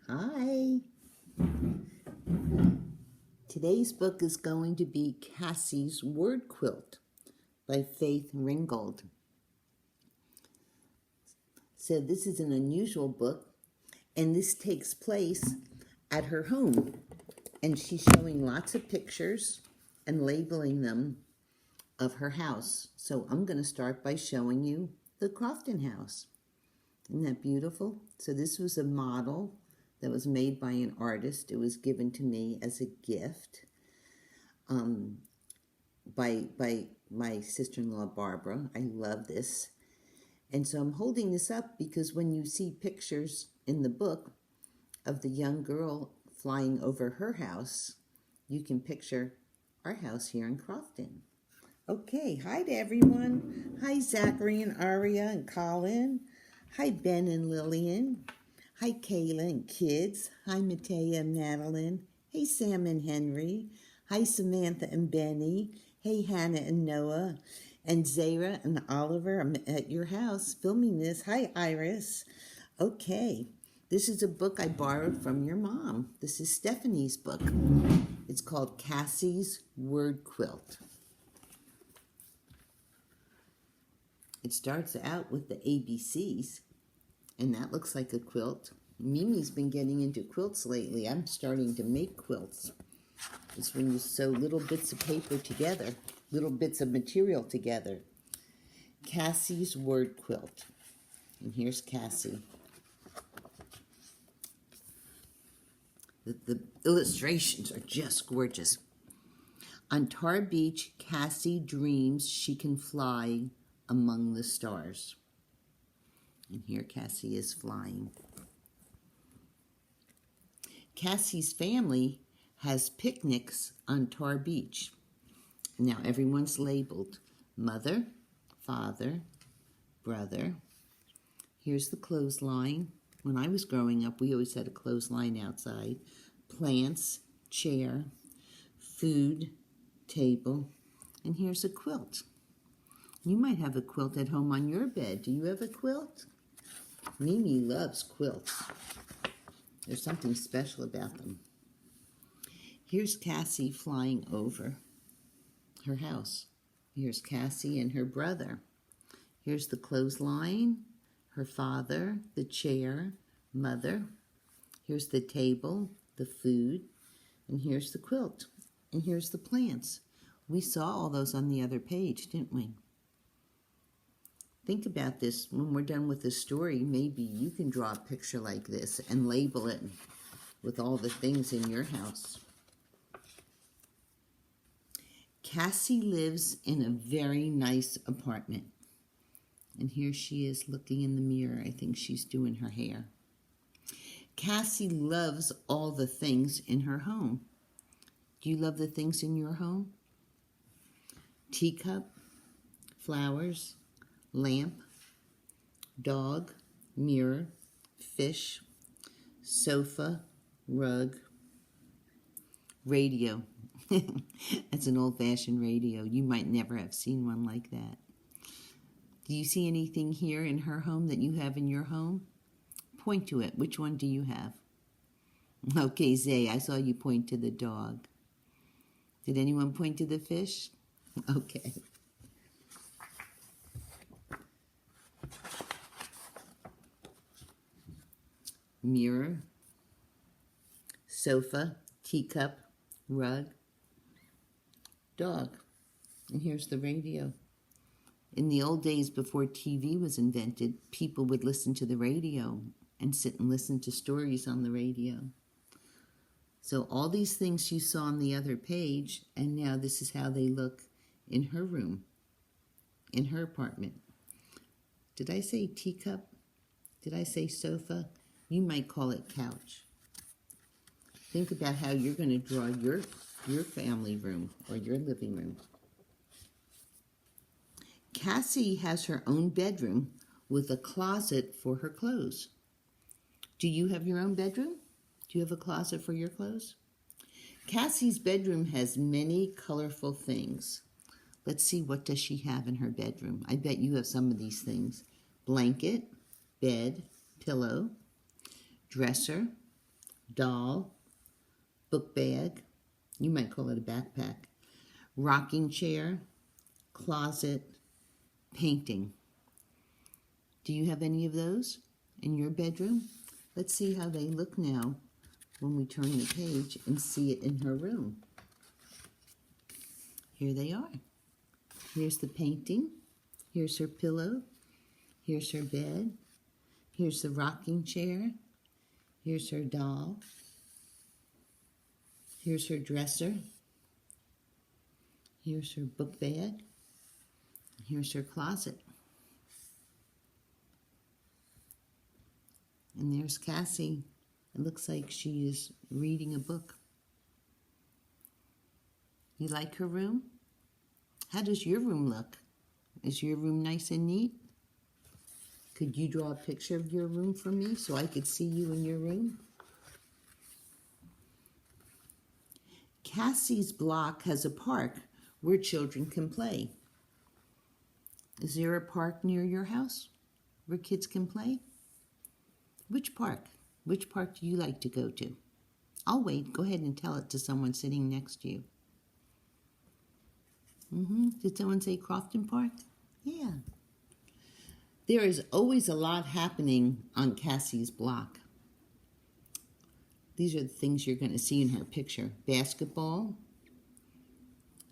Hi. Today's book is going to be Cassie's Word Quilt by Faith Ringold. So this is an unusual book, and this takes place at her home. And she's showing lots of pictures and labeling them of her house. So I'm going to start by showing you the Crofton house. Isn't that beautiful? So this was a model that was made by an artist. It was given to me as a gift by my sister-in-law, Barbara. I love this. And so I'm holding this up because when you see pictures in the book of the young girl flying over her house, you can picture our house here in Crofton. Okay, hi to everyone. Hi, Zachary and Aria and Colin. Hi, Ben and Lillian. Hi, Kayla and kids. Hi, Matea and Madeline. Hey, Sam and Henry. Hi, Samantha and Benny. Hey, Hannah and Noah. And Zara and Oliver. I'm at your house filming this. Hi, Iris. Okay, this is a book I borrowed from your mom. This is Stephanie's book. It's called Cassie's Word Quilt. It starts out with the ABCs, and that looks like a quilt. Mimi's been getting into quilts lately. I'm starting to make quilts. It's when you sew little bits of paper together, little bits of material together. Cassie's Word Quilt. And here's Cassie. The illustrations are just gorgeous. On Tar Beach, Cassie dreams she can fly among the stars. And here Cassie is flying. Cassie's family has picnics on Tar Beach. Now everyone's labeled mother, father, brother. Here's the clothesline. When I was growing up, we always had a clothesline outside. Plants, chair, food, table, and here's a quilt. You might have a quilt at home on your bed. Do you have a quilt? Mimi loves quilts. There's something special about them. Here's Cassie flying over her house. Here's Cassie and her brother. Here's the clothesline, her father, the chair, mother. Here's the table, the food, and here's the quilt. And here's the plants. We saw all those on the other page, didn't we? Think about this. When we're done with the story, maybe you can draw a picture like this and label it with all the things in your house. Cassie lives in a very nice apartment. And here she is looking in the mirror. I think she's doing her hair. Cassie loves all the things in her home. Do you love the things in your home? Teacup, flowers, lamp, dog, mirror, fish, sofa, rug, radio. That's an old-fashioned radio. You might never have seen one like that. Do you see anything here in her home that you have in your home? Point to it. Which one do you have? Okay, Zay, I saw you point to the dog. Did anyone point to the fish? Okay. Mirror, sofa, teacup, rug, dog. And here's the radio. In the old days before TV was invented, people would listen to the radio and sit and listen to stories on the radio. So all these things you saw on the other page, and now this is how they look in her room, in her apartment. Did I say teacup? Did I say sofa? You might call it couch. Think about how you're going to draw your family room or your living room. Cassie has her own bedroom with a closet for her clothes. Do you have your own bedroom? Do you have a closet for your clothes? Cassie's bedroom has many colorful things. Let's see, what does she have in her bedroom? I bet you have some of these things. Blanket, bed, pillow, dresser, doll, book bag, you might call it a backpack, rocking chair, closet, painting. Do you have any of those in your bedroom? Let's see how they look now when we turn the page and see it in her room. Here they are. Here's the painting. Here's her pillow. Here's her bed. Here's the rocking chair. Here's her doll. Here's her dresser. Here's her book bag. Here's her closet. And there's Cassie. It looks like she is reading a book. You like her room? How does your room look? Is your room nice and neat? Could you draw a picture of your room for me so I could see you in your room? Cassie's block has a park where children can play. Is there a park near your house where kids can play? Which park? Which park do you like to go to? I'll wait. Go ahead and tell it to someone sitting next to you. Did someone say Crofton Park? Yeah. There is always a lot happening on Cassie's block. These are the things you're going to see in her picture. Basketball,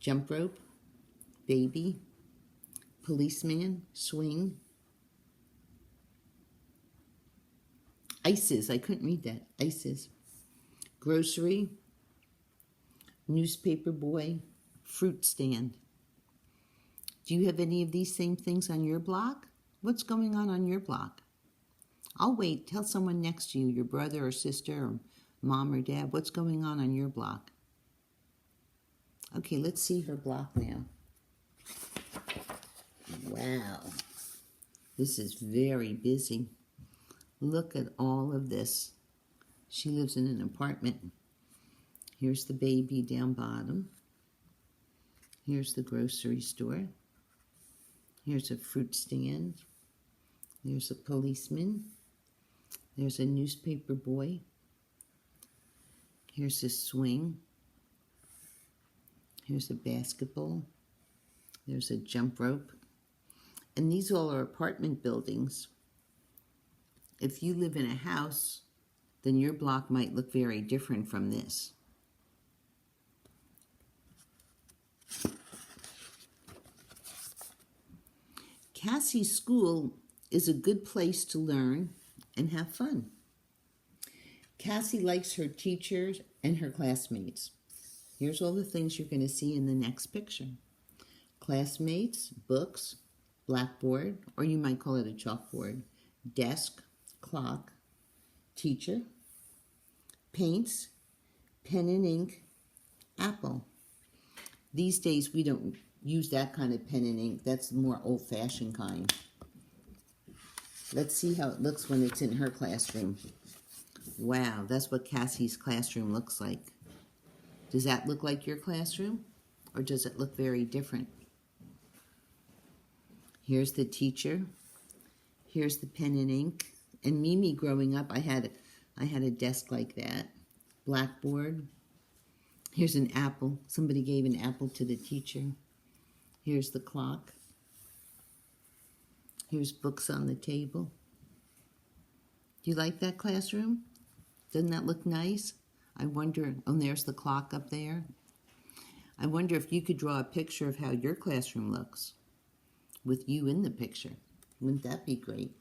jump rope, baby, policeman, swing, ices. I couldn't read that. Ices. Grocery, newspaper boy, fruit stand. Do you have any of these same things on your block? What's going on your block? I'll wait. Tell someone next to you, your brother or sister or mom or dad, what's going on your block? Okay, let's see her block now. Wow. This is very busy. Look at all of this. She lives in an apartment. Here's the baby down bottom. Here's the grocery store. Here's a fruit stand. There's a policeman. There's a newspaper boy. Here's a swing. Here's a basketball. There's a jump rope. And these all are apartment buildings. If you live in a house, then your block might look very different from this. Cassie's school is a good place to learn and have fun. Cassie likes her teachers and her classmates. Here's all the things you're going to see in the next picture. Classmates, books, blackboard, or you might call it a chalkboard, desk, clock, teacher, paints, pen and ink, apple. These days we don't use that kind of pen and ink. That's the more old-fashioned kind. Let's see how it looks when it's in her classroom. Wow, that's what Cassie's classroom looks like. Does that look like your classroom? Or does it look very different? Here's the teacher. Here's the pen and ink. And Mimi growing up, I had a desk like that. Blackboard. Here's an apple. Somebody gave an apple to the teacher. Here's the clock. Here's books on the table. Do you like that classroom? Doesn't that look nice? I wonder, oh, there's the clock up there. I wonder if you could draw a picture of how your classroom looks with you in the picture. Wouldn't that be great?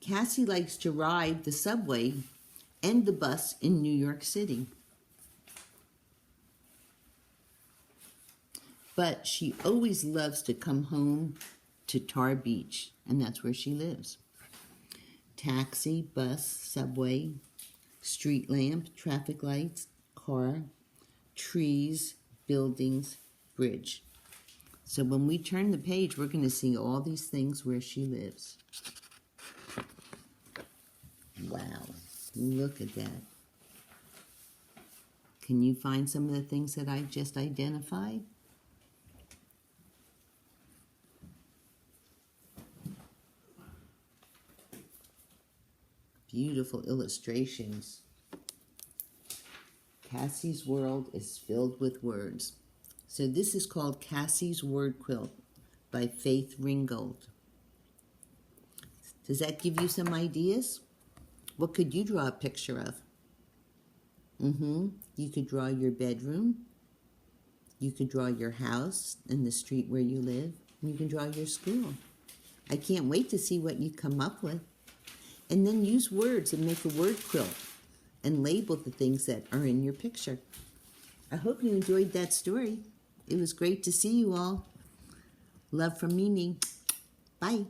Cassie likes to ride the subway and the bus in New York City. But she always loves to come home to Tar Beach, and that's where she lives. Taxi, bus, subway, street lamp, traffic lights, car, trees, buildings, bridge. So when we turn the page, we're going to see all these things where she lives. Wow, look at that. Can you find some of the things that I've just identified? Beautiful illustrations. Cassie's world is filled with words. So this is called Cassie's Word Quilt by Faith Ringold. Does that give you some ideas? What could you draw a picture of? You could draw your bedroom. You could draw your house and the street where you live. And you can draw your school. I can't wait to see what you come up with. And then use words and make a word quilt and label the things that are in your picture. I hope you enjoyed that story. It was great to see you all. Love from Mimi. Bye.